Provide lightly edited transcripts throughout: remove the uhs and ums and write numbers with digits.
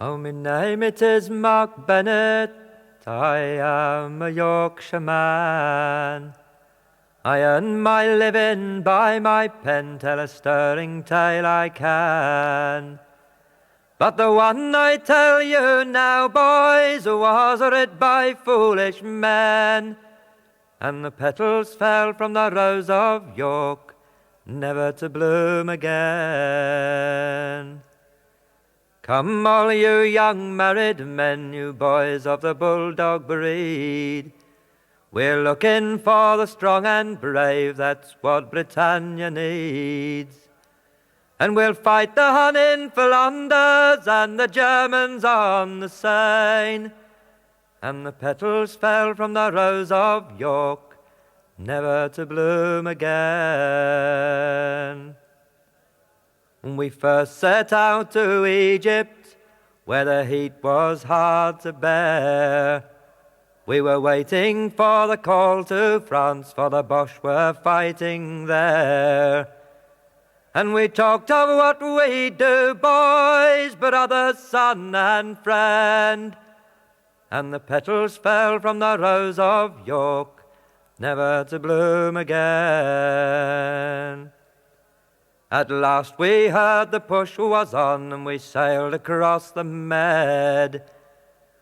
Oh, my name it is Mark Bennett, I am a Yorkshire man. I earn my living by my pen, tell a stirring tale I can. But the one I tell you now, boys, was writ by foolish men, and the petals fell from the rose of York, never to bloom again. Come all you young married men, you boys of the bulldog breed, we're looking for the strong and brave, that's what Britannia needs. And we'll fight the Hun in Flanders and the Germans on the Seine. And the petals fell from the rose of York, never to bloom again. We first set out to Egypt, where the heat was hard to bear. We were waiting for the call to France, for the Boche were fighting there. And we talked of what we'd do, boys, brother, son and friend. And the petals fell from the rose of York, never to bloom again. At last we heard the push was on, and we sailed across the Med.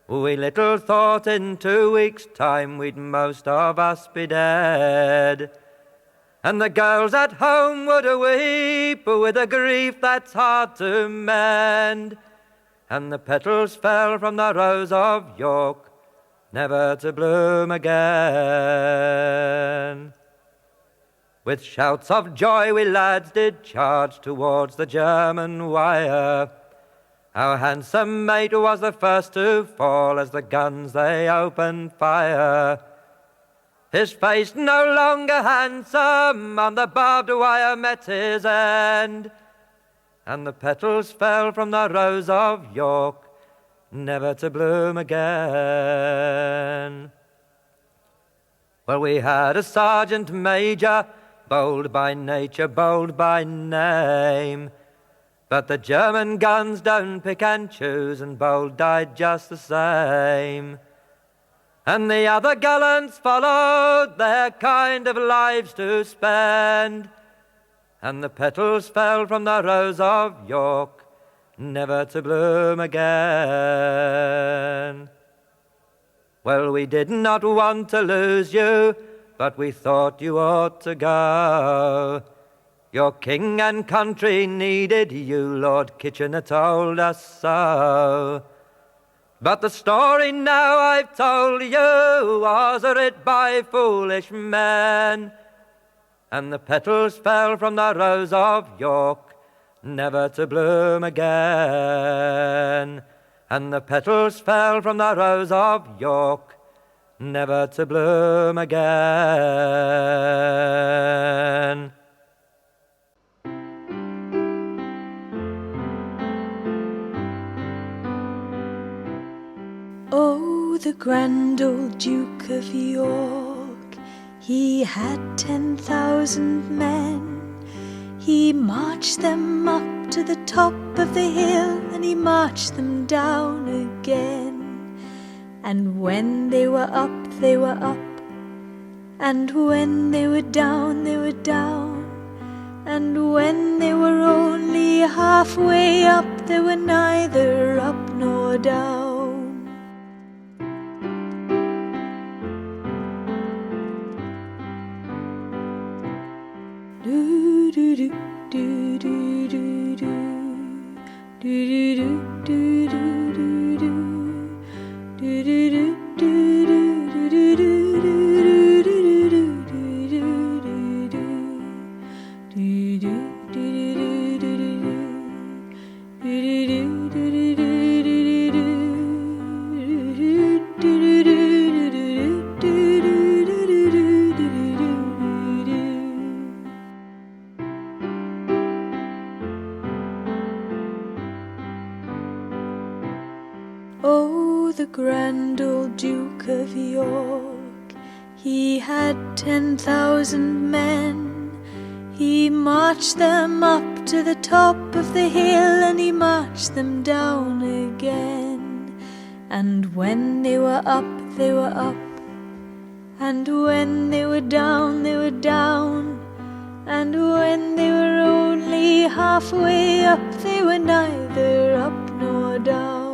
We little thought in 2 weeks' time we'd most of us be dead. And the girls at home would weep with a grief that's hard to mend. And the petals fell from the rose of York, never to bloom again. With shouts of joy we lads did charge towards the German wire. Our handsome mate was the first to fall as the guns they opened fire. His face no longer handsome, on the barbed wire met his end. And the petals fell from the rose of York, never to bloom again. Well, we had a sergeant major, bold by nature, bold by name. But the German guns don't pick and choose, and bold died just the same. And the other gallants followed their kind of lives to spend. And the petals fell from the rose of York, never to bloom again. Well, we did not want to lose you, but we thought you ought to go. Your king and country needed you, Lord Kitchener told us so. But the story now I've told you was writ by foolish men, and the petals fell from the rose of York, never to bloom again. And the petals fell from the rose of York, never to bloom again. Oh, the grand old Duke of York, he had 10,000 men. He marched them up to the top of the hill, and he marched them down again. And when they were up, they were up, and when they were down, they were down. And when they were only halfway up, they were neither up nor down. Do do do do do do do do do do do do do do Oh, the grand old Duke of York, he had 10,000 men. He marched them up to the top of the hill, and he marched them down again. And when they were up, they were up. And when they were down, they were down. And when they were only halfway up, they were neither up nor down.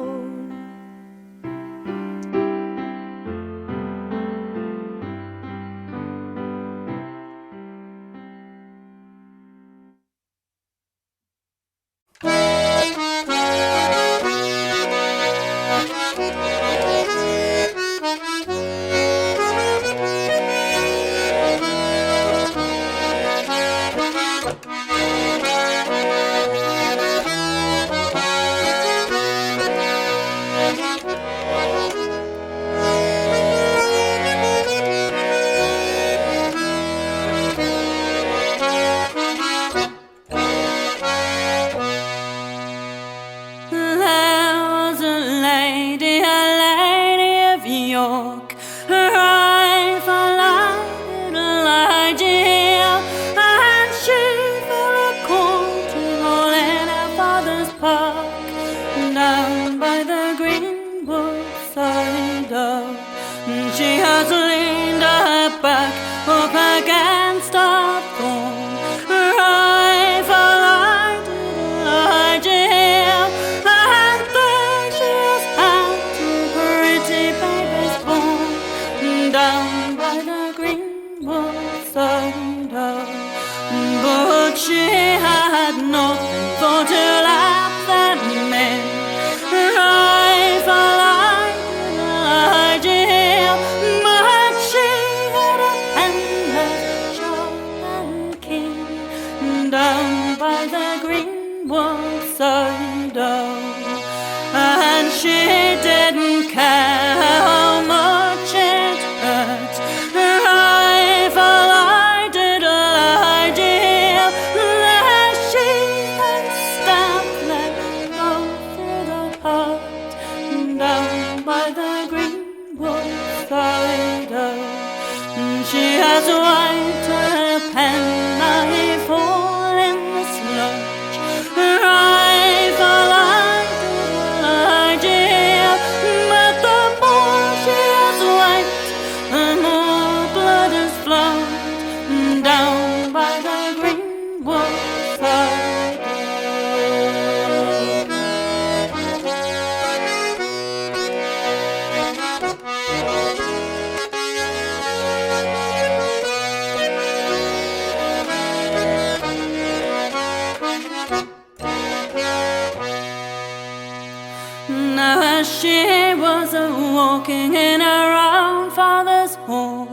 Walking in around father's hall,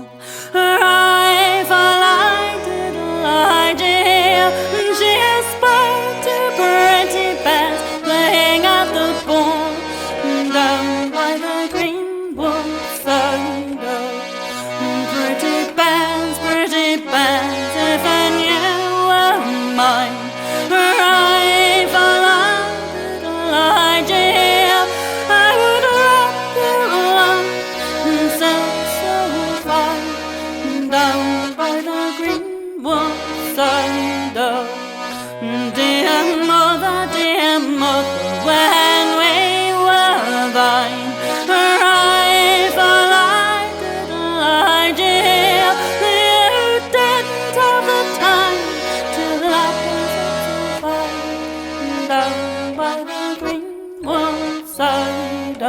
her eye lighted idea. She espied two pretty bears playing at the ball down by the green side. Pretty bears, if I knew were mine. Her eye lighted idea. I would wrap you down by the green side. Dear mother, when we were thine, her eye lighted idea. You didn't have the time to laugh down by the green side.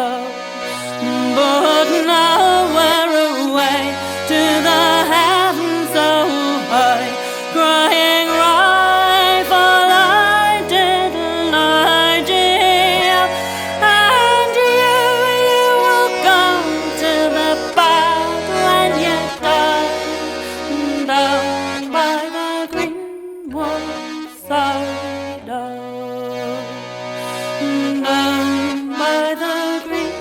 But now we're away to the heavens so high, crying rifle, I didn't idea. And you will go to the battle and yet die down by the green side. Down by the green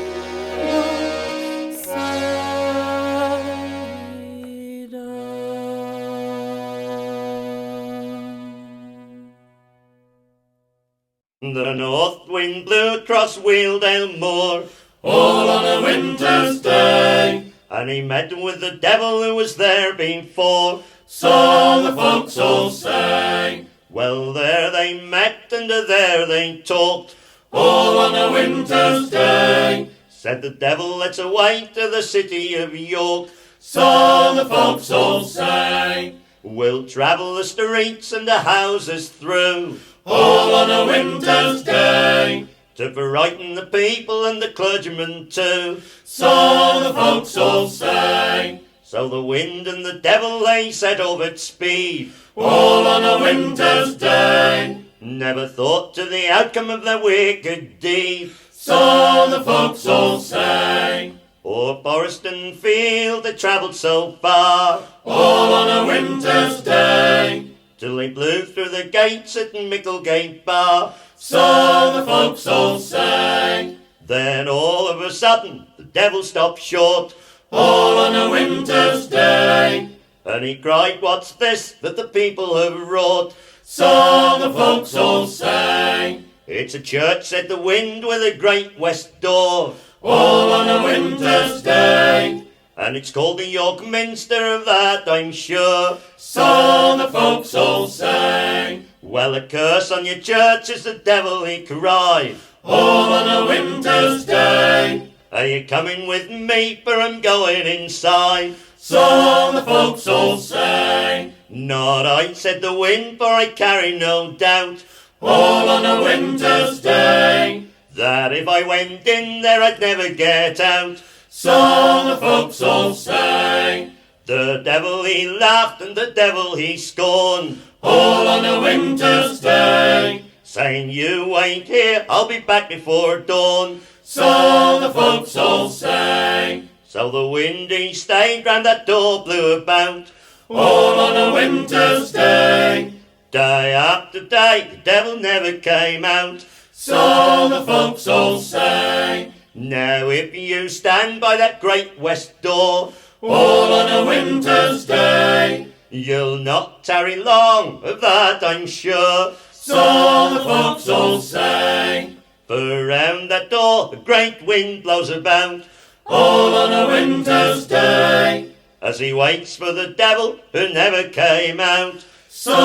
The north wind blew across Wheeldale Moor, all on a winter's day, and he met with the devil who was there before. so the folks all say. Well, there they met and there they talked, All on a winter's day, Said the devil, let's away to the city of York. So the folks all sang, We'll travel the streets and the houses through, all on a winter's day. to frighten the people and the clergymen too. So the folks all sang, So the wind and the devil they set off at speed, all on a winter's day. never thought to the outcome of their wicked deed. So the folks all sang, O'er forest and field they travelled so far, all on a winter's day. till they blew through the gates at Micklegate Bar. So the folks all sang, Then all of a sudden the devil stopped short, all on a winter's day. and he cried, what's this that the people have wrought? So the folks all sang, It's a church, said the wind, with a great west door, all on a winter's day. and it's called the York Minster, of that I'm sure. So the folks all sang, Well, a curse on your church is the devil, he cried. all on a winter's day. Are you coming with me, for I'm going inside? So the folks all sang, Not I, said the wind, for I carry no doubt all on a winter's day. that if I went in there I'd never get out. So the folks all sang, The devil he laughed and the devil he scorned, all on a winter's day. saying, you wait here, I'll be back before dawn. So the folks all sang, So the wind he stayed round that door blew about, all on a winter's day. day after day the devil never came out. So the folks all sang, Now if you stand by that great west door, all on a winter's day. you'll not tarry long, of that I'm sure. So the folks all sang, For round that door a great wind blows about, all on a winter's day. as he waits for the devil who never came out. So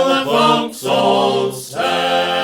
the folks all sang.